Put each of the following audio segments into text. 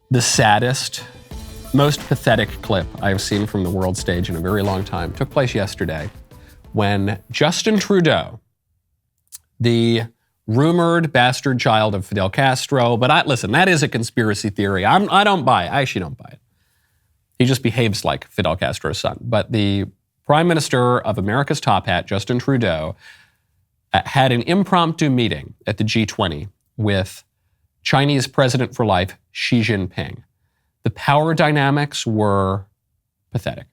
The saddest, most pathetic clip I have seen from the world stage in a very long time took place yesterday when Justin Trudeau, the rumored bastard child of Fidel Castro, but listen, that is a conspiracy theory. I don't buy it. I actually don't buy it. He just behaves like Fidel Castro's son. But the Prime Minister of America's top hat, Justin Trudeau, had an impromptu meeting at the G20 with Chinese President for life, Xi Jinping. The power dynamics were pathetic.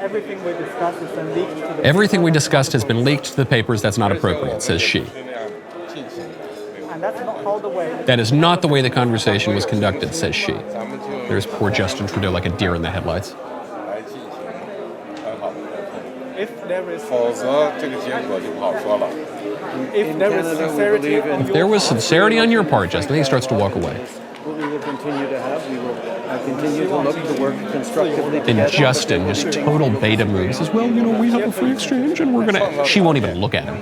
Everything we discussed has been leaked to the Everything we discussed has been leaked to the papers. That's not appropriate, says Xi. And that's not how the way. That is not the way the conversation was conducted, says Xi. There's poor Justin Trudeau like a deer in the headlights. If there is sincerity, If there was sincerity on your part, Justin, he starts to walk away. What we will continue to have, we will continue to look to work constructively together. And Justin, just total beta move. He says, well, we have a free exchange and we're going to... She won't even look at him.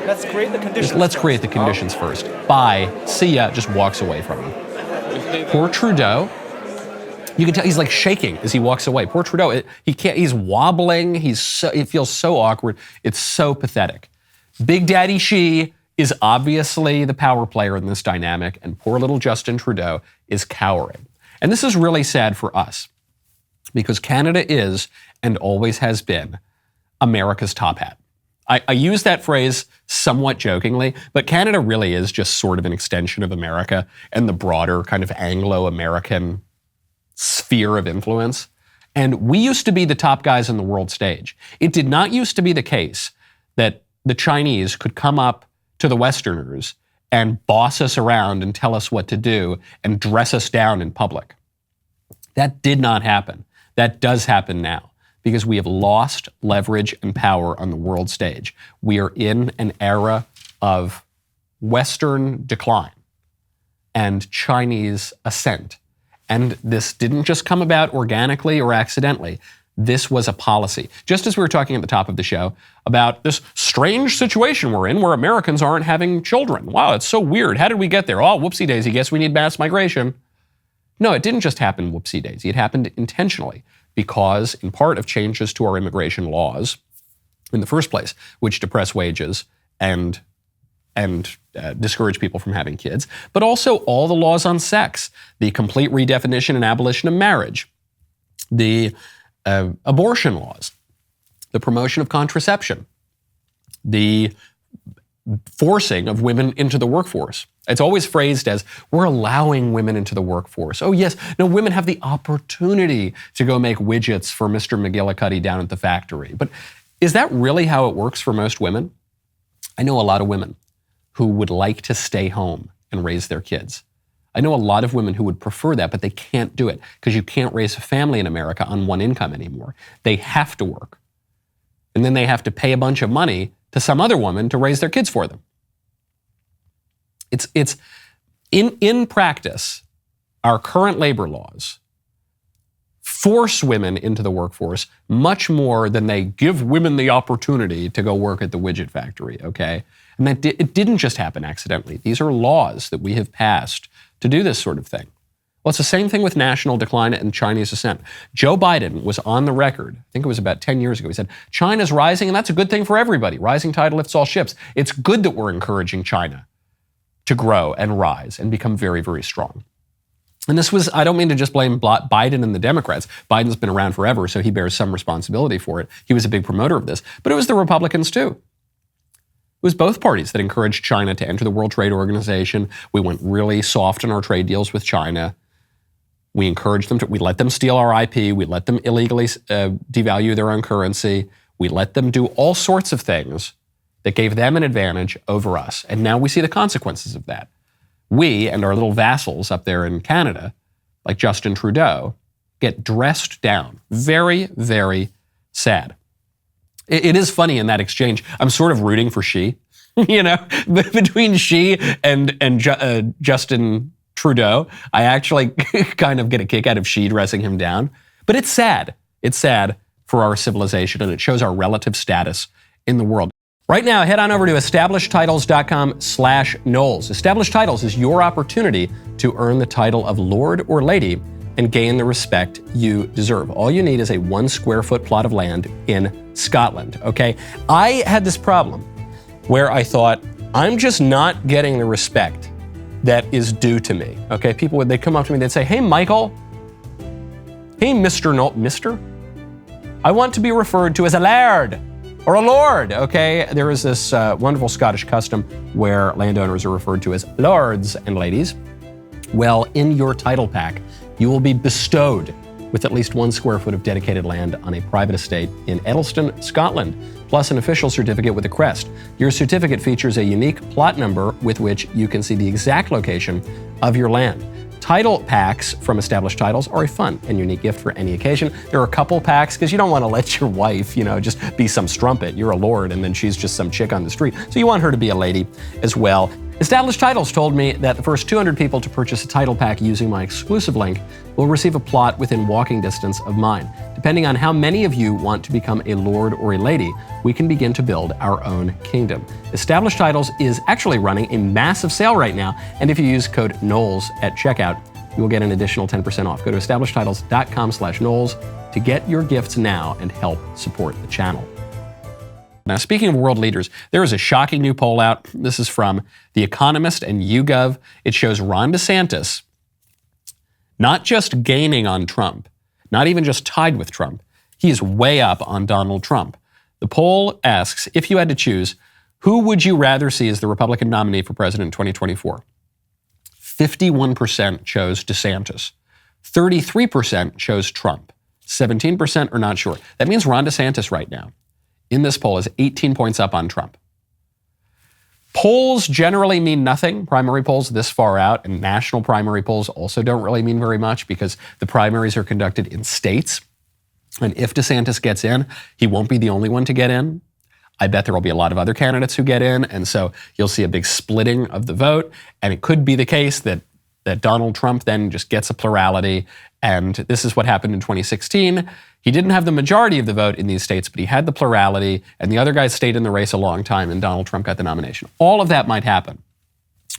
let's create the conditions. Let's create the conditions first. Bye. See ya. Just walks away from him. Poor Trudeau. You can tell he's like shaking as he walks away. Poor Trudeau. He can't. He's wobbling. It feels so awkward. It's so pathetic. Big Daddy Xi is obviously the power player in this dynamic, and poor little Justin Trudeau is cowering. And this is really sad for us, because Canada is, and always has been, America's top hat. I use that phrase somewhat jokingly, but Canada really is just sort of an extension of America and the broader kind of Anglo-American sphere of influence. And we used to be the top guys on the world stage. It did not used to be the case that the Chinese could come up to the Westerners and boss us around and tell us what to do and dress us down in public. That did not happen. That does happen now because we have lost leverage and power on the world stage. We are in an era of Western decline and Chinese ascent. And this didn't just come about organically or accidentally. This was a policy. Just as we were talking at the top of the show about this strange situation we're in where Americans aren't having children. Wow, it's so weird. How did we get there? Oh, whoopsie daisy, guess we need mass migration. No, it didn't just happen whoopsie daisy. It happened intentionally because, in part, of changes to our immigration laws in the first place, which depress wages and discourage people from having kids, but also all the laws on sex, the complete redefinition and abolition of marriage, the abortion laws, the promotion of contraception, the forcing of women into the workforce. It's always phrased as, we're allowing women into the workforce. Oh yes, no, women have the opportunity to go make widgets for Mr. McGillicuddy down at the factory. But is that really how it works for most women? I know a lot of women who would like to stay home and raise their kids. I know a lot of women who would prefer that, but they can't do it because you can't raise a family in America on one income anymore. They have to work. And then they have to pay a bunch of money to some other woman to raise their kids for them. It's in practice, our current labor laws force women into the workforce much more than they give women the opportunity to go work at the widget factory, okay? And it didn't just happen accidentally. These are laws that we have passed to do this sort of thing. Well, it's the same thing with national decline and Chinese ascent. Joe Biden was on the record, I think it was about 10 years ago, he said, China's rising and that's a good thing for everybody. Rising tide lifts all ships. It's good that we're encouraging China to grow and rise and become very, very strong. And this was, I don't mean to just blame Biden and the Democrats. Biden's been around forever, so he bears some responsibility for it. He was a big promoter of this, but it was the Republicans too. It was both parties that encouraged China to enter the World Trade Organization. We went really soft on our trade deals with China. We encouraged them we let them steal our IP. We let them illegally devalue their own currency. We let them do all sorts of things that gave them an advantage over us. And now we see the consequences of that. We and our little vassals up there in Canada, like Justin Trudeau, get dressed down. Very, very sad. It is funny in that exchange. I'm sort of rooting for Xi, between Xi and Justin Trudeau. I actually kind of get a kick out of Xi dressing him down. But it's sad. It's sad for our civilization, and it shows our relative status in the world. Right now, head on over to establishedtitles.com/Knowles. Established Titles is your opportunity to earn the title of Lord or Lady and gain the respect you deserve. All you need is a 1 square foot plot of land in Scotland, okay? I had this problem where I thought, I'm just not getting the respect that is due to me, okay? People, they'd come up to me, they'd say, hey, Michael, hey, Mr. Mister, I want to be referred to as a laird or a lord, okay? There is this wonderful Scottish custom where landowners are referred to as lords and ladies. Well, in your title pack, you will be bestowed with at least 1 square foot of dedicated land on a private estate in Edelston, Scotland, plus an official certificate with a crest. Your certificate features a unique plot number with which you can see the exact location of your land. Title packs from Established Titles are a fun and unique gift for any occasion. There are a couple packs because you don't want to let your wife, just be some strumpet. You're a lord and then she's just some chick on the street. So you want her to be a lady as well. Established Titles told me that the first 200 people to purchase a title pack using my exclusive link will receive a plot within walking distance of mine. Depending on how many of you want to become a lord or a lady, we can begin to build our own kingdom. Established Titles is actually running a massive sale right now, and if you use code Knowles at checkout, you will get an additional 10% off. Go to establishedtitles.com/Knowles to get your gifts now and help support the channel. Now, speaking of world leaders, there is a shocking new poll out. This is from The Economist and YouGov. It shows Ron DeSantis not just gaining on Trump, not even just tied with Trump. He is way up on Donald Trump. The poll asks, if you had to choose, who would you rather see as the Republican nominee for president in 2024? 51% chose DeSantis. 33% chose Trump. 17% are not sure. That means Ron DeSantis right now in this poll is 18 points up on Trump. Polls generally mean nothing. Primary polls this far out and national primary polls also don't really mean very much because the primaries are conducted in states. And if DeSantis gets in, he won't be the only one to get in. I bet there will be a lot of other candidates who get in. And so you'll see a big splitting of the vote. And it could be the case that Donald Trump then just gets a plurality. And this is what happened in 2016. He didn't have the majority of the vote in these states, but he had the plurality, and the other guys stayed in the race a long time, and Donald Trump got the nomination. All of that might happen.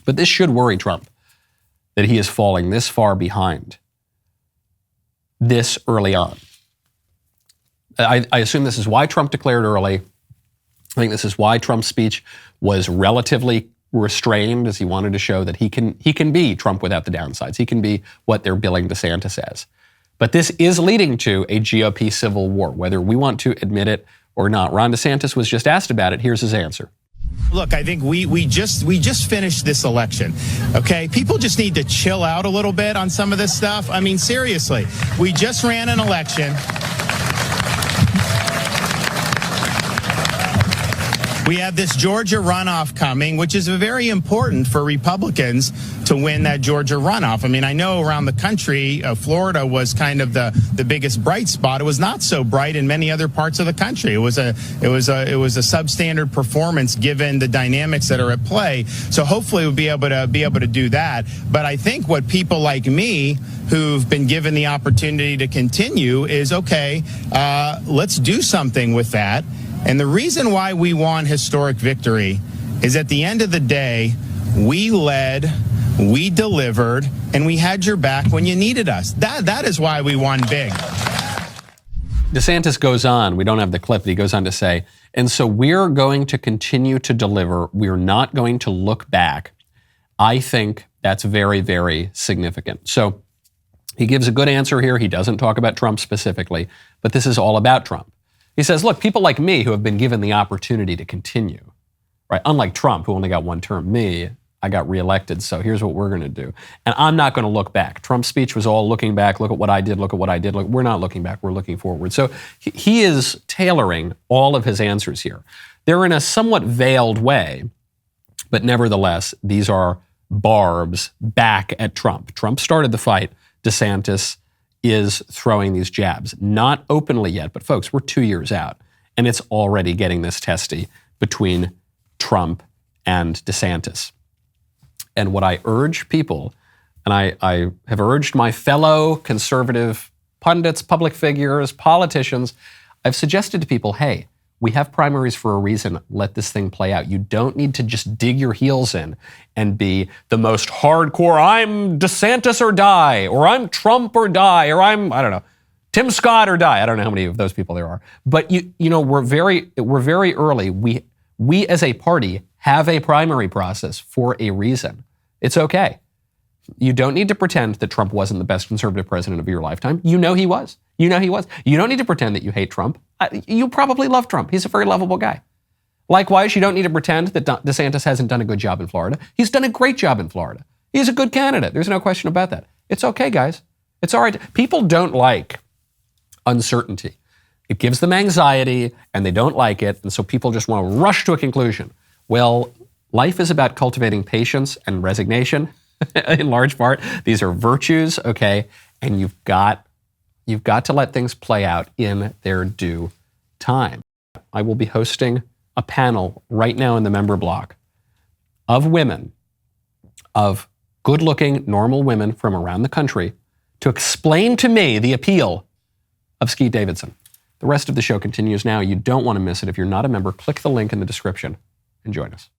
But this should worry Trump, that he is falling this far behind this early on. I assume this is why Trump declared early. I think this is why Trump's speech was relatively restrained, as he wanted to show that he can be Trump without the downsides. He can be what they're billing DeSantis as. But this is leading to a GOP civil war, whether we want to admit it or not. Ron DeSantis was just asked about it. Here's his answer. Look, I think we just finished this election, okay? People just need to chill out a little bit on some of this stuff. I mean, seriously, we just ran an election. We have this Georgia runoff coming, which is very important for Republicans to win that Georgia runoff. I mean, I know around the country, Florida was kind of the biggest bright spot. It was not so bright in many other parts of the country. It was a substandard performance given the dynamics that are at play. So hopefully we'll be able to do that. But I think what people like me who've been given the opportunity to continue is, okay, let's do something with that. And the reason why we won historic victory is at the end of the day, we led, we delivered, and we had your back when you needed us. That is why we won big. DeSantis goes on, we don't have the clip, but he goes on to say, and so we're going to continue to deliver. We're not going to look back. I think that's very, very significant. So he gives a good answer here. He doesn't talk about Trump specifically, but this is all about Trump. He says, look, people like me who have been given the opportunity to continue, right? Unlike Trump, who only got one term, I got reelected, so here's what we're going to do. And I'm not going to look back. Trump's speech was all looking back, look at what I did, look at what I did. Look, we're not looking back, we're looking forward. So he is tailoring all of his answers here. They're in a somewhat veiled way, but nevertheless, these are barbs back at Trump. Trump started the fight. DeSantis is throwing these jabs. Not openly yet, but folks, we're 2 years out, and it's already getting this testy between Trump and DeSantis. And what I urge people, and I have urged my fellow conservative pundits, public figures, politicians, I've suggested to people, hey, We have primaries for a reason. Let this thing play out. You don't need to just dig your heels in and be the most hardcore, I'm DeSantis or die, or I'm Trump or die, or I'm, I don't know, Tim Scott or die. I don't know how many of those people there are. But you know, we're very early. We as a party have a primary process for a reason. It's okay. You don't need to pretend that Trump wasn't the best conservative president of your lifetime. You know he was. You know he was. You don't need to pretend that you hate Trump. You probably love Trump. He's a very lovable guy. Likewise, you don't need to pretend that DeSantis hasn't done a good job in Florida. He's done a great job in Florida. He's a good candidate. There's no question about that. It's okay, guys. It's all right. People don't like uncertainty. It gives them anxiety, and they don't like it, and so people just want to rush to a conclusion. Well, life is about cultivating patience and resignation, in large part. These are virtues, okay? And you've got to let things play out in their due time. I will be hosting a panel right now in the member block of women, of good-looking, normal women from around the country to explain to me the appeal of Skeet Davidson. The rest of the show continues now. You don't want to miss it. If you're not a member, click the link in the description and join us.